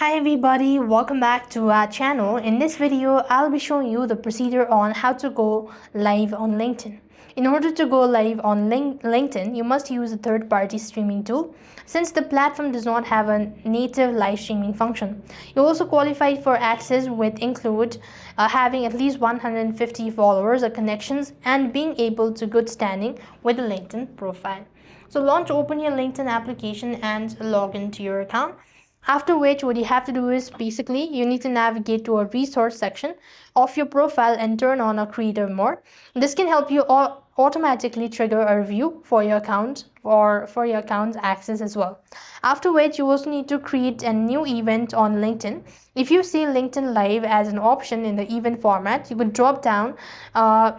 Hi everybody, welcome back to our channel. In this video, I'll be showing you the procedure on how to go live on LinkedIn. In order to go live on LinkedIn, you must use a third-party streaming tool since the platform does not have a native live streaming function. You also qualify for access with include having at least 150 followers or connections and being able to good standing with a LinkedIn profile. So open your LinkedIn application and log into your account. After which, what you have to do is basically you need to navigate to a resource section of your profile and turn on a creator mode. This can help you automatically trigger a review for your account or for your account's access as well. After which, you also need to create a new event on LinkedIn. If you see LinkedIn Live as an option in the event format, you could drop down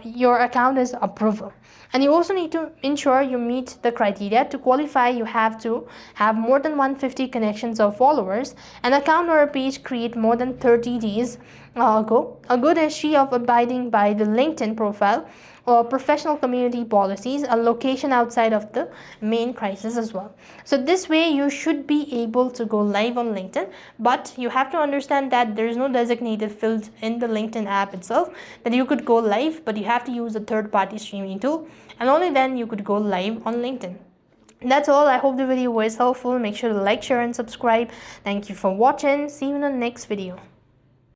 your account as approval. And you also need to ensure you meet the criteria. To qualify, you have to have more than 150 connections or followers, an account or a page create more than 30 days ago, a good history of abiding by the LinkedIn profile or professional community policies, a location outside of the main crisis as well. So this way you should be able to go live on LinkedIn, but you have to understand that there is no designated field in the LinkedIn app itself that you could go live, but you have to use a third-party streaming tool, and only then you could go live on LinkedIn. That's all. I hope the video was helpful. Make sure to like, share and subscribe. Thank you for watching. See you in the next video.